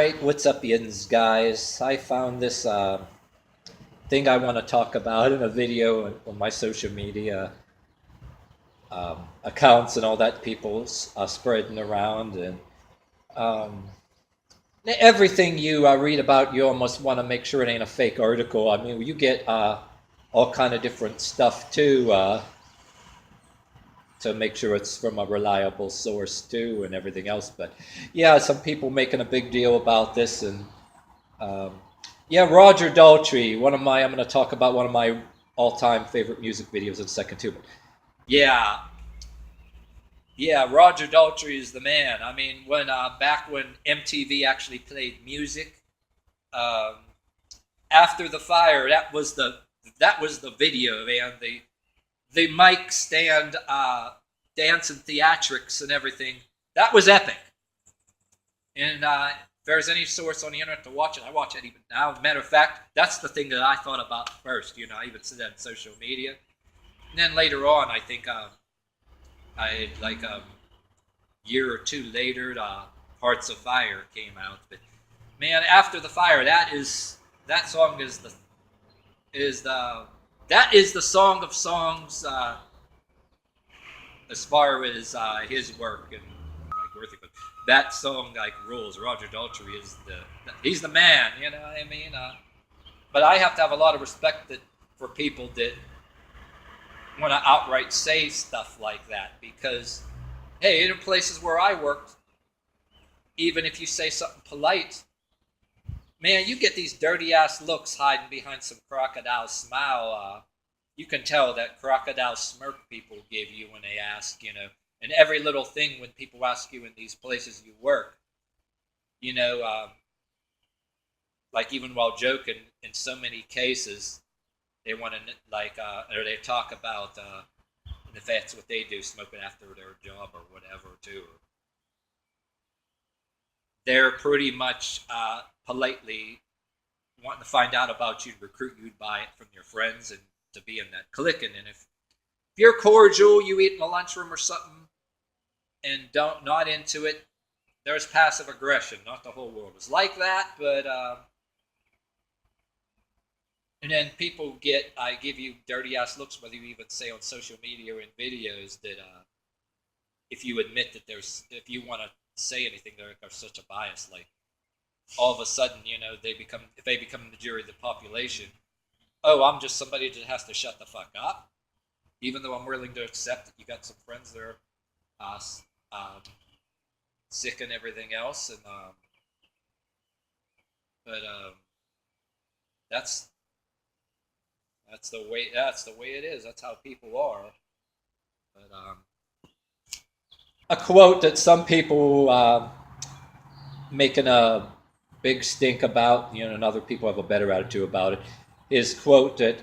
right, what's up, yins, guys? I found this thing I want to talk about in a video on my social media accounts and all that people's spreading around. And um, everything you read about, you almost want to make sure it ain't a fake article. I mean, you get all kind of different stuff too to make sure it's from a reliable source too and everything else. But yeah, some people making a big deal about this. And Um, yeah, Roger Daltrey. I'm going to talk about one of my all-time favorite music videos in a second too. But yeah, yeah, Roger Daltrey is the man. I mean, when back when MTV actually played music, um, after the fire, that was the video, man. The mic stand, dance and theatrics and everything. That was epic. And if there's any source on the internet to watch it, I watch it even now. Matter of fact, that's the thing that I thought about first. I even said that in social media. And then later on, I think I like a year or two later, Hearts of Fire came out. But man, after the fire, that song is the song of songs as far as his work and like worth it. But that song like rules. Roger Daltrey is he's the man. You know what I mean? But I have to have a lot of respect for people that want to outright say stuff like that because, hey, in places where I worked, even if you say something polite, man, you get these dirty ass looks hiding behind some crocodile smile. You can tell that crocodile smirk people give you when they ask, and every little thing when people ask you in these places you work, like even while joking, in so many cases, they want to or they talk about if that's what they do, smoking after their job or whatever too. They're pretty much politely wanting to find out about you and recruit you to buy it from your friends and to be in that clicking. And if you're cordial, you eat in the lunchroom or something, and not into it, there's passive aggression. Not the whole world is like that, but and then people I give you dirty ass looks, whether you even say on social media or in videos that if you admit that if you want to say anything, there's such a bias. Like all of a sudden, if they become the jury of the population. Oh, I'm just somebody that has to shut the fuck up, even though I'm willing to accept that you got some friends that are sick and everything else, and but that's the way it is. That's how people are. But a quote that some people making a big stink about, and other people have a better attitude about it. His quote that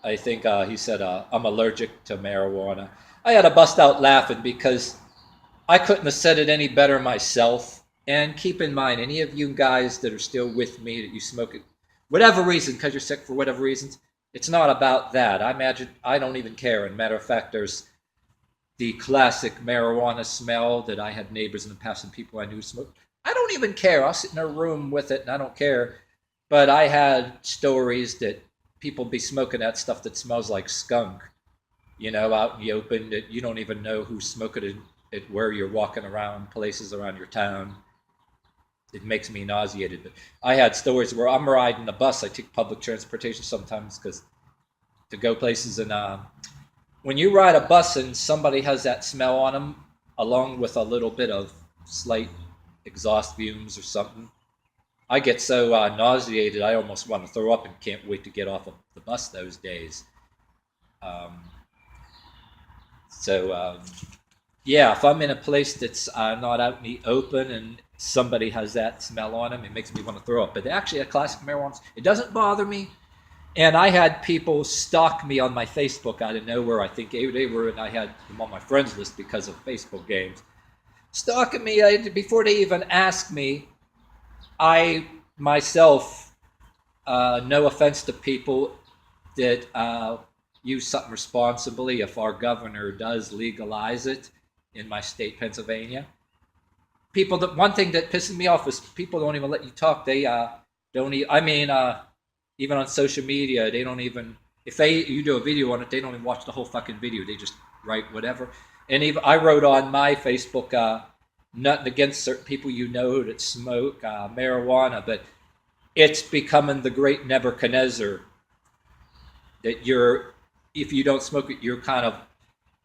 I think he said, "I'm allergic to marijuana." I had to bust out laughing because I couldn't have said it any better myself. And keep in mind, any of you guys that are still with me that you smoke it, whatever reason, because you're sick for whatever reasons, it's not about that. I imagine I don't even care. And matter of fact, there's the classic marijuana smell that I had neighbors in the past and people I knew smoked. I don't even care. I'll sit in a room with it and I don't care. But I had stories that people be smoking that stuff that smells like skunk, out in the open, that you don't even know who's smoking it where you're walking around places around your town. It makes me nauseated. But I had stories where I'm riding a bus. I take public transportation sometimes to go places. And when you ride a bus and somebody has that smell on them, along with a little bit of slight exhaust fumes or something, I get so nauseated I almost want to throw up and can't wait to get off of the bus those days. Yeah, if I'm in a place that's not out in the open and somebody has that smell on them, it makes me want to throw up. But actually, a classic marijuana, it doesn't bother me. And I had people stalk me on my Facebook out of nowhere. I think they were, and I had them on my friends list because of Facebook games. Stalking me before they even asked me. I myself, no offense to people that use something responsibly, if our governor does legalize it in my state, Pennsylvania, people, that one thing that pisses me off is people don't even let you talk. They don't even, even on social media, they don't even, if you do a video on it, they don't even watch the whole fucking video. They just write whatever. And even I wrote on my Facebook, nothing against certain people that smoke marijuana, but it's becoming the great Nebuchadnezzar that if you don't smoke it, you're kind of,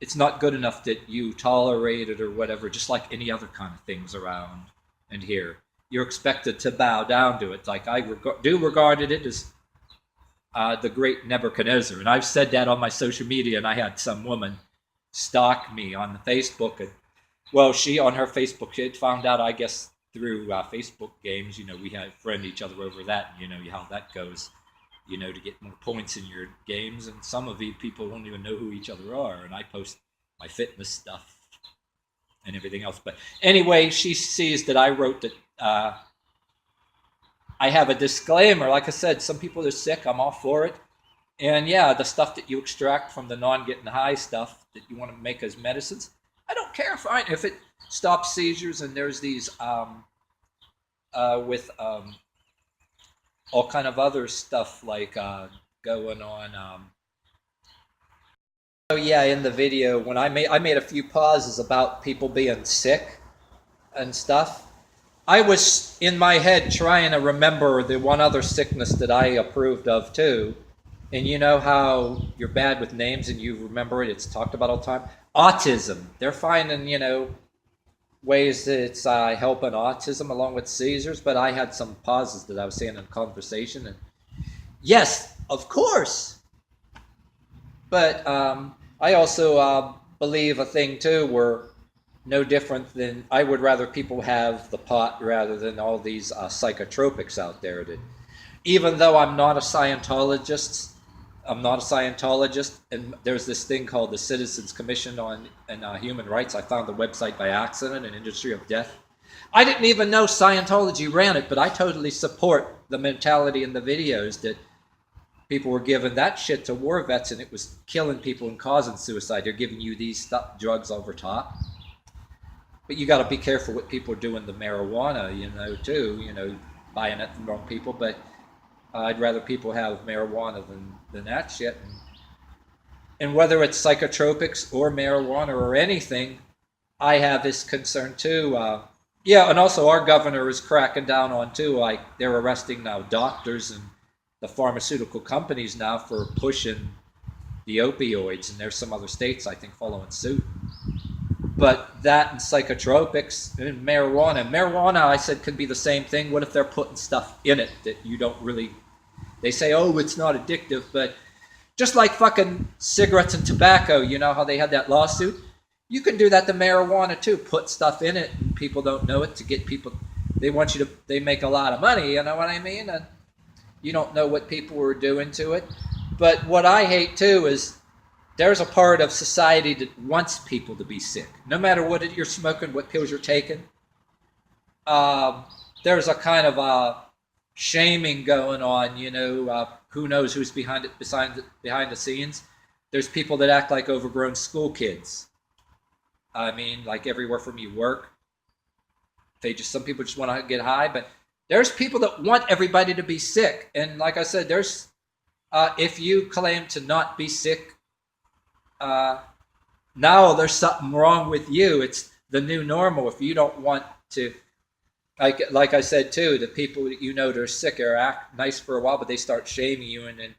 it's not good enough that you tolerate it or whatever, just like any other kind of things around and here. You're expected to bow down to it. Like I regarded it as the great Nebuchadnezzar. And I've said that on my social media, and I had some woman stalk me on Facebook. And, well, she, on her Facebook, she had found out, I guess, through Facebook games, we had friend each other over that, how that goes, to get more points in your games. And some of you people don't even know who each other are. And I post my fitness stuff and everything else. But anyway, she sees that I wrote that I have a disclaimer. Like I said, some people are sick. I'm all for it. And yeah, the stuff that you extract from the non-getting high stuff that you want to make as medicines, I don't care if it stops seizures. And there's these with all kind of other stuff like going on. Oh yeah, in the video when I made a few pauses about people being sick and stuff. I was in my head trying to remember the one other sickness that I approved of too. And you know how you're bad with names and you remember it, it's talked about all the time? Autism. They're finding, ways that it's helping autism along with seizures, but I had some pauses that I was saying in conversation. And yes, of course. But I also believe a thing too where no different than, I would rather people have the pot rather than all these psychotropics out there. That even though I'm not a Scientologist, and there's this thing called the Citizens Commission on Human Rights. I found the website by accident, an Industry of Death. I didn't even know Scientology ran it, but I totally support the mentality in the videos that people were giving that shit to war vets and it was killing people and causing suicide. They're giving you these drugs over top. But you got to be careful what people are doing to marijuana, too, buying it from wrong people. But I'd rather people have marijuana than that shit. And whether it's psychotropics or marijuana or anything, I have this concern too. And also our governor is cracking down on too. Like they're arresting now doctors and the pharmaceutical companies now for pushing the opioids. And there's some other states, I think, following suit. But that and psychotropics and marijuana, I said, could be the same thing. What if they're putting stuff in it that you don't really, they say, oh, it's not addictive, but just like fucking cigarettes and tobacco, you know how they had that lawsuit? You can do that to marijuana too, put stuff in it and people don't know it to get people, they make a lot of money, you know what I mean? And you don't know what people were doing to it. But what I hate too is, there's a part of society that wants people to be sick. No matter what you're smoking, what pills you're taking. There's a kind of shaming going on, who knows who's behind the scenes. There's people that act like overgrown school kids. I mean, like everywhere from you work. Some people just want to get high, but there's people that want everybody to be sick. And like I said, there's, if you claim to not be sick, now there's something wrong with you. It's the new normal. If you don't want to, like I said too, the people that that are sick are act nice for a while, but they start shaming you and then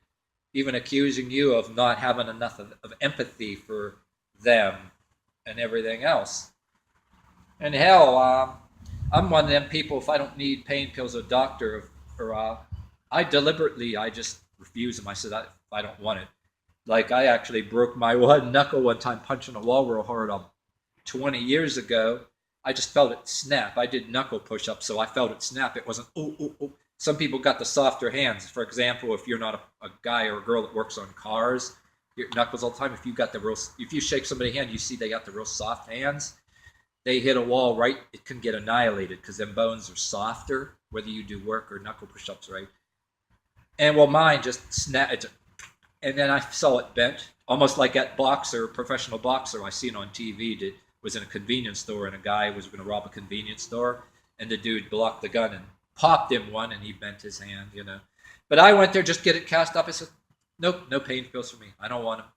even accusing you of not having enough of empathy for them and everything else. And hell, I'm one of them people, if I don't need pain pills or doctor, I just refuse them. I said, I don't want it. Like I actually broke my one knuckle one time punching a wall real hard 20 years ago. I just felt it snap. I did knuckle push-ups, so I felt it snap. It wasn't, oh. Some people got the softer hands. For example, if you're not a guy or a girl that works on cars, your knuckles all the time, if you shake somebody's hand, you see they got the real soft hands. They hit a wall, right? It can get annihilated because them bones are softer, whether you do work or knuckle push-ups, right? And well, mine just snapped. And then I saw it bent, almost like that professional boxer I seen on TV that was in a convenience store, and a guy was going to rob a convenience store, and the dude blocked the gun and popped him one, and he bent his hand, But I went there just get it cast up. I said, nope, no pain pills for me. I don't want them.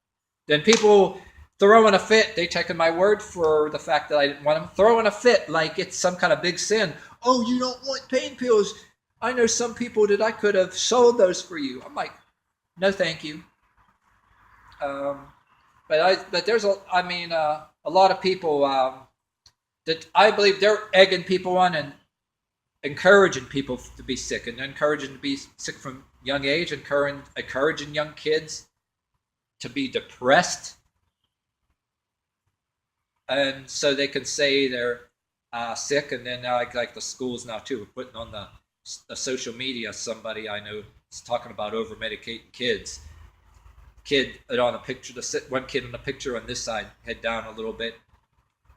Then people throwing a fit, they taken my word for the fact that I didn't want them, throwing a fit like it's some kind of big sin. Oh, you don't want pain pills. I know some people that I could have sold those for you. I'm like, no, thank you. But there's a lot of people that I believe they're egging people on and encouraging people to be sick, and encouraging to be sick from young age, encouraging young kids to be depressed, and so they can say they're sick. And then like the schools now too, we're putting on the social media. Somebody I know is talking about over medicating kids. Kid on a picture, one kid in the picture on this side, head down a little bit.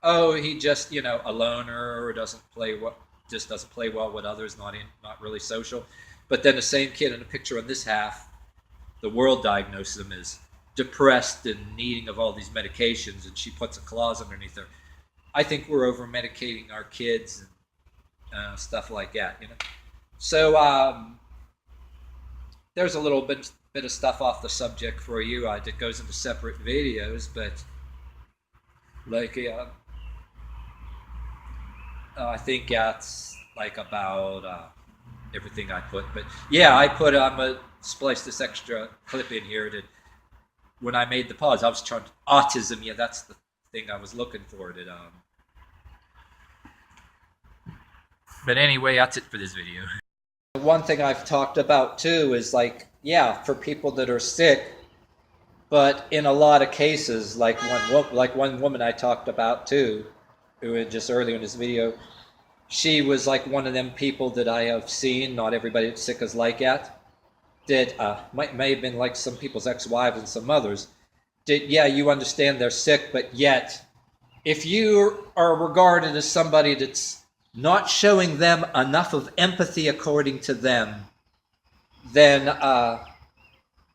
Oh, he just a loner, or doesn't play well with others, not really social. But then the same kid in the picture on this half, the world diagnosed him as depressed and needing of all these medications, and she puts a clause underneath her. I think we're over medicating our kids and stuff like that, So there's a little bit of stuff off the subject for you that goes into separate videos, but like I think that's like about everything I put. But yeah, I'm gonna splice this extra clip in here that when I made the pause, I was trying to autism. Yeah, that's the thing I was looking for. But anyway, that's it for this video. One thing I've talked about too is for people that are sick, but in a lot of cases, like one woman I talked about too, who had just earlier in this video, she was like one of them people that I have seen. Not everybody that's sick is like that. That may have been like some people's ex-wives and some others. You understand they're sick, but yet, if you are regarded as somebody that's not showing them enough of empathy according to them, then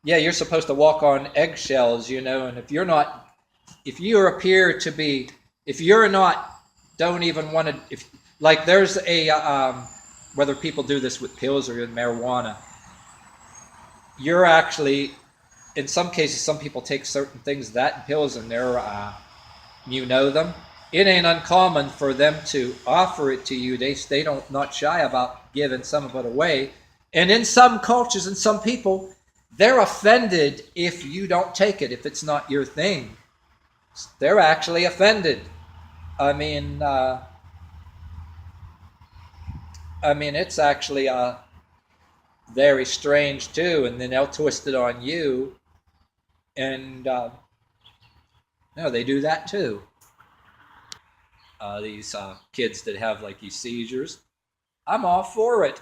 you're supposed to walk on eggshells, and if you're not, don't even want to, there's a, whether people do this with pills or in marijuana, you're actually, in some cases, some people take certain things, that pills, and they're, them. It ain't uncommon for them to offer it to you. They don't not shy about giving some of it away. And in some cultures and some people, they're offended if you don't take it, if it's not your thing. They're actually offended. It's actually very strange too. And then they'll twist it on you. And they do that too. These kids that have these seizures, I'm all for it.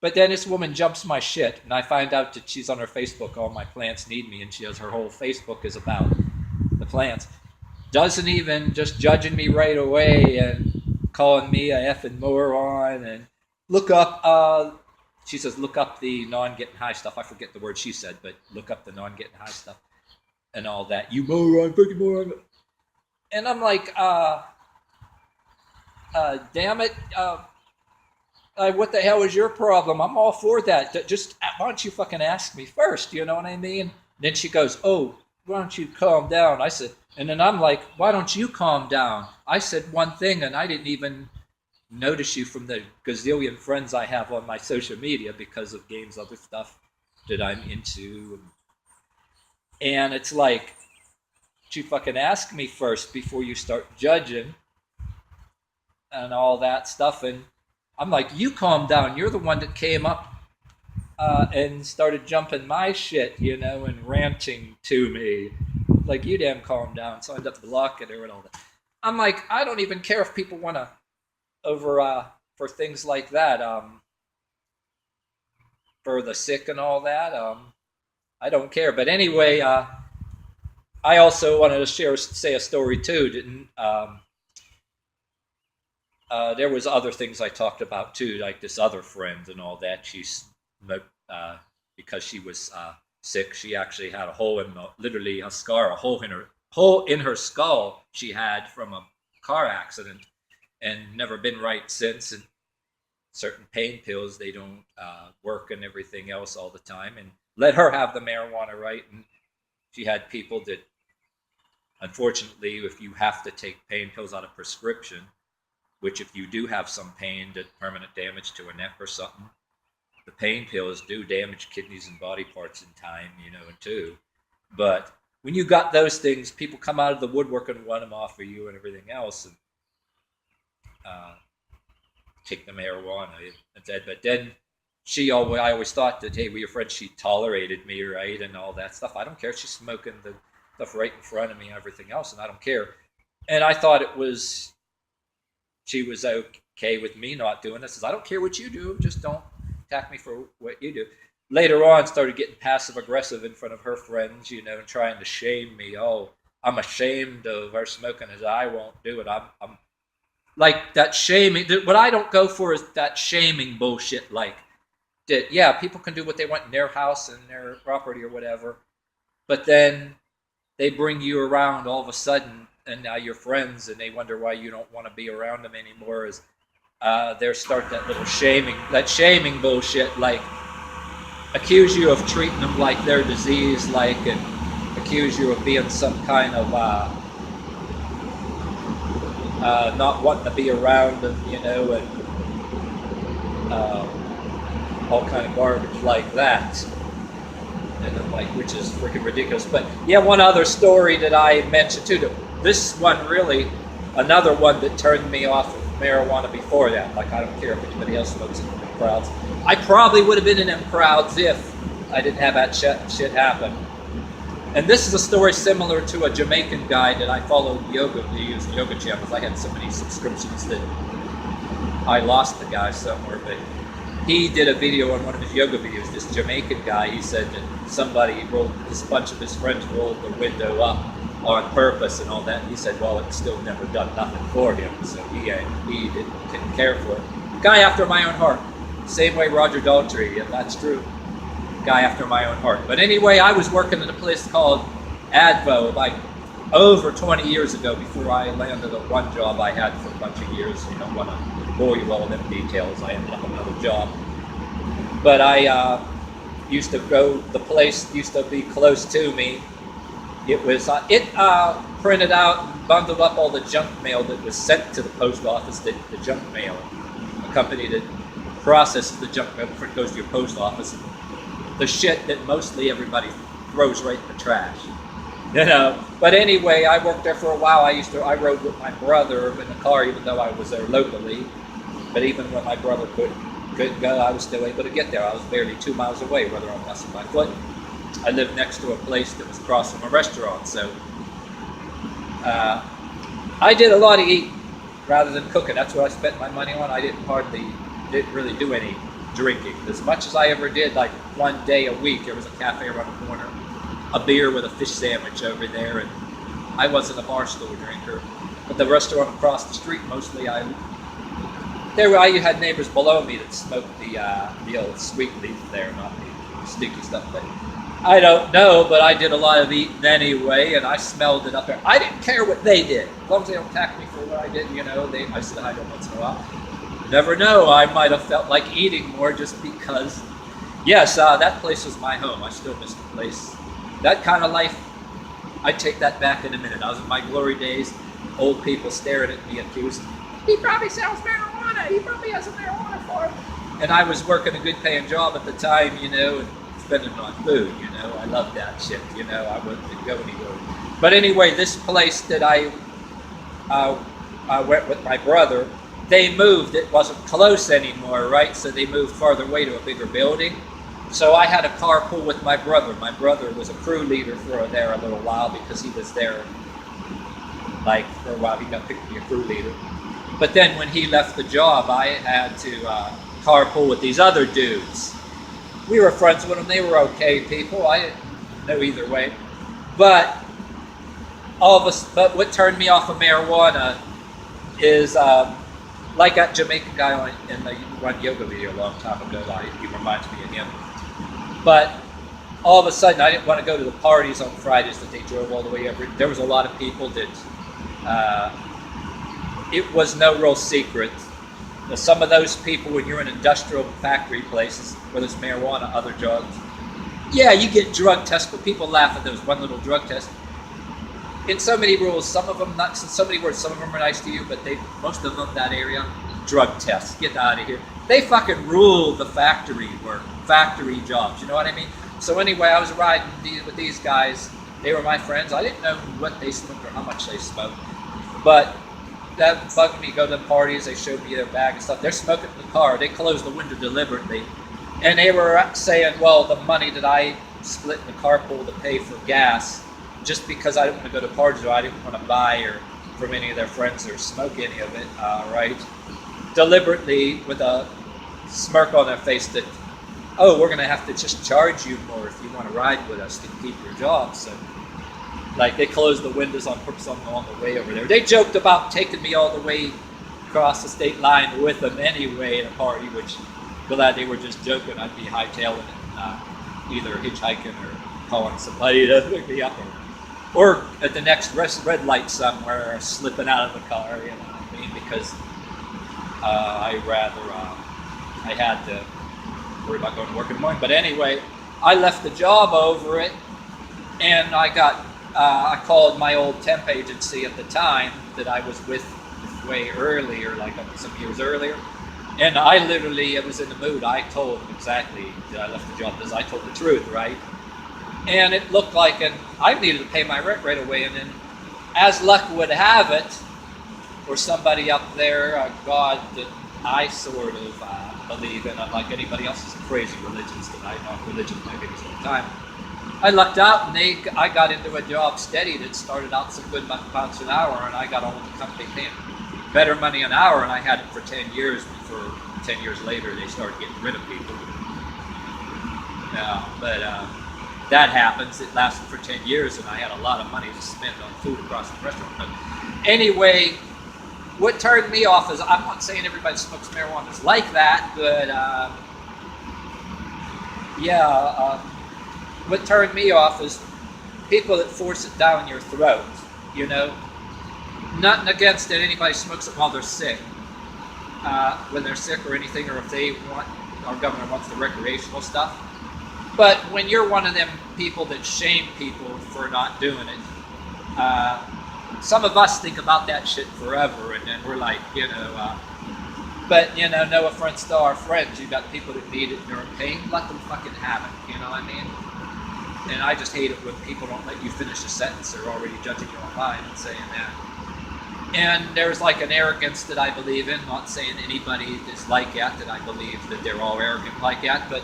But then this woman jumps my shit, and I find out that she's on her Facebook, All My Plants Need Me, and her whole Facebook is about the plants. Doesn't even, just judging me right away and calling me a effing moron, and she says, look up the non-getting high stuff. I forget the word she said, but look up the non-getting high stuff and all that. You moron, freaking moron. And I'm like, damn it, what the hell is your problem? I'm all for that. Just, why don't you fucking ask me first, you know what I mean? Then she goes, oh, why don't you calm down? I said, and then I'm like, why don't you calm down? I said one thing, and I didn't even notice you from the gazillion friends I have on my social media because of games, other stuff that I'm into. And it's like, you fucking ask me first before you start judging and all that stuff. And I'm like, you calm down. You're the one that came up and started jumping my shit, and ranting to me. Like, you damn calm down. So I end up blocking her and all that. I'm like, I don't even care if people want to for things like that, for the sick and all that. I don't care. But anyway, I also wanted to say a story too. There was other things I talked about too, like this other friend and all that. She's because she was sick, she actually had a hole in literally a scar, a hole in her hole in her skull she had from a car accident and never been right since. And certain pain pills, they don't work and everything else all the time. And let her have the marijuana, right? And she had people that, unfortunately, if you have to take pain pills on a prescription, which if you do have some pain, that permanent damage to a neck or something, the pain pills do damage kidneys and body parts in time, and too. But when you got those things, people come out of the woodwork and want them off of you and everything else, and take the marijuana. But then I always thought that, hey, we were friends, she tolerated me, right, and all that stuff. I don't care. She's smoking the stuff right in front of me and everything else, and I don't care. And I thought she was okay with me not doing this. I don't care what you do, just don't attack me for what you do. Later on, started getting passive-aggressive in front of her friends, and trying to shame me. Oh, I'm ashamed of her smoking, as I won't do it. I'm like that shaming. What I don't go for is that shaming bullshit. Like that, yeah, people can do what they want in their house and their property or whatever, but then they bring you around all of a sudden, and now you're friends, and they wonder why you don't want to be around them anymore. Is they start that little shaming bullshit, like accuse you of treating them like they're diseased, like, and accuse you of being some kind of not wanting to be around them, and all kind of garbage like that. And I'm like, which is freaking ridiculous. But yeah, one other story that I mentioned too. This one really, another one that turned me off of marijuana before that. Like, I don't care if anybody else smokes in the crowds. I probably would have been in them crowds if I didn't have that shit happen. And this is a story similar to a Jamaican guy that I followed yoga channels. I had so many subscriptions that I lost the guy somewhere, but he did a video on one of his yoga videos. This Jamaican guy, he said that this bunch of his friends rolled the window up on purpose and all that. And he said, well, it still never done nothing for him, so he didn't care for it. Guy after my own heart. Same way Roger Daltrey, if that's true. Guy after my own heart. But anyway, I was working at a place called Advo like over 20 years ago, before I landed a one job I had for a bunch of years. You don't want to bore you all them details. I ended up another job. But I used to go, the place used to be close to me. It printed out and bundled up all the junk mail that was sent to the post office, the junk mail, a company that processes the junk mail before it goes to your post office. The shit that mostly everybody throws right in the trash, But anyway, I worked there for a while. I rode with my brother in the car, even though I was there locally. But even when my brother couldn't go, I was still able to get there. I was barely 2 miles away, whether I'm messing my foot. I lived next to a place that was across from a restaurant, so I did a lot of eating rather than cooking. That's what I spent my money on. I didn't really do any drinking. As much as I ever did, like one day a week, there was a cafe around the corner, a beer with a fish sandwich over there, and I wasn't a Barstool drinker. But the restaurant across the street, mostly you had neighbors below me that smoked the old sweet leaf there, not the sticky stuff. But I don't know, but I did a lot of eating anyway, and I smelled it up there. I didn't care what they did, as long as they don't attack me for what I did. I said hi to them once in a while. Never know, I might have felt like eating more just because. Yes, that place was my home. I still miss the place. That kind of life, I'd take that back in a minute. I was in my glory days, old people staring at me accusing, he probably sells marijuana, he probably has a marijuana farm. And I was working a good paying job at the time, and spending on food, I love that shit, I wouldn't go anywhere. But anyway, this place that I went with my brother, they moved. It wasn't close anymore, right? So they moved farther away to a bigger building. So I had a carpool with my brother. My brother was a crew leader for there a little while because he was there, like, for a while. He got picked to be a crew leader. But then when he left the job, I had to carpool with these other dudes. We were friends with them. They were okay people. I didn't know either way. But what turned me off of marijuana is like that Jamaican guy in the one yoga video a long time ago. He reminds me of him. But all of a sudden, I didn't want to go to the parties on Fridays that they drove all the way over. There was a lot of people that it was no real secret. Some of those people, when you're in industrial factory places where there's marijuana, other drugs, yeah, you get drug tests, but people laugh at those one little drug test. In so many rules, some of them not in so many words, some of them are nice to you, but most of them that area, drug tests, get out of here. They fucking rule the factory work, factory jobs, you know what I mean? So anyway, I was riding with these guys. They were my friends. I didn't know what they smoked or how much they smoked, but that bugged me. Go to the parties, they showed me their bag and stuff. They're smoking in the car. They closed the window deliberately, and they were saying, well, the money that I split in the carpool to pay for gas, just because I didn't want to go to parties or I didn't want to buy or from any of their friends or smoke any of it, right? Deliberately with a smirk on their face that, oh, we're going to have to just charge you more if you want to ride with us to keep your job. So, like, they closed the windows on purpose on the way over there. They joked about taking me all the way across the state line with them anyway at a party, which, glad they were just joking. I'd be hightailing it, either hitchhiking or calling somebody to pick me up, or at the next red light somewhere, slipping out of the car, you know what I mean? Because I had to worry about going to work in the morning. But anyway, I left the job over it, and I called my old temp agency at the time that I was with way earlier, like some years earlier, and I literally, it was in the mood, I told them exactly that I left the job because I told the truth, right? And it looked like, and I needed to pay my rent right away, and then as luck would have it, or somebody up there, God that I sort of believe in, unlike anybody else's crazy religions that I know, religion my biggest all the time, I lucked out, and I got into a job steady that started out some good pounds an hour, and I got all the company paying better money an hour, and I had it for 10 years before 10 years later they started getting rid of people. But that happens. It lasted for 10 years, and I had a lot of money to spend on food across the restaurant. But anyway, what turned me off is, I'm not saying everybody that smokes marijuana is like that, but what turned me off is people that force it down your throat, you know? Nothing against it, anybody smokes it while they're sick, when they're sick or anything, or if they want, our governor wants the recreational stuff. But when you're one of them people that shame people for not doing it, some of us think about that shit forever, and then we're like, you know, but, you know, no offense to our friends, you got people that need it and they're in pain, let them fucking have it, you know what I mean? And I just hate it when people don't let you finish a sentence, they're already judging you online and saying that. And there's like an arrogance that I believe in, not saying anybody is like that I believe that they're all arrogant like that, but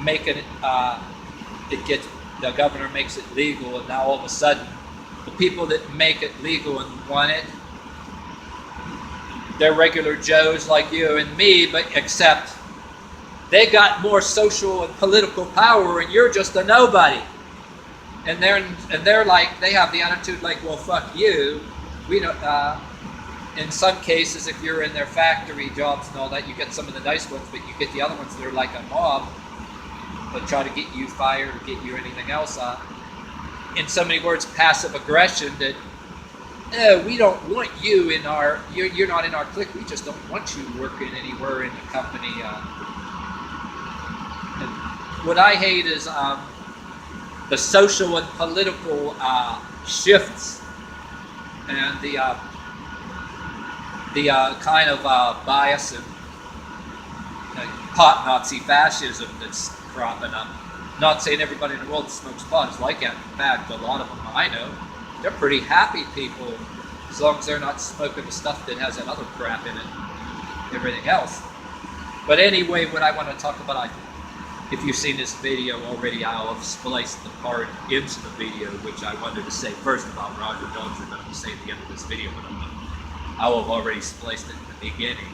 making it, the governor makes it legal, and now all of a sudden, the people that make it legal and want it, they're regular Joes like you and me, but except they got more social and political power, and you're just a nobody. And they're like, they have the attitude like, well, fuck you. We don't. In some cases, if you're in their factory jobs and all that, you get some of the nice ones, but you get the other ones that are like a mob, but try to get you fired or get you anything else. In so many words, passive aggression, that we don't want you in our, you're not in our clique, we just don't want you working anywhere in the company. And what I hate is the social and political shifts, and the kind of bias and pot Nazi fascism that's cropping up. Not saying everybody in the world that smokes pot is like that. In fact, a lot of them I know, they're pretty happy people, as long as they're not smoking the stuff that has that other crap in it, everything else. But anyway, what I want to talk about, if you've seen this video already, I'll have spliced the part into the video, which I wanted to say first about Roger Daltrey, but I'm going to say at the end of this video, but I will have already spliced it in the beginning.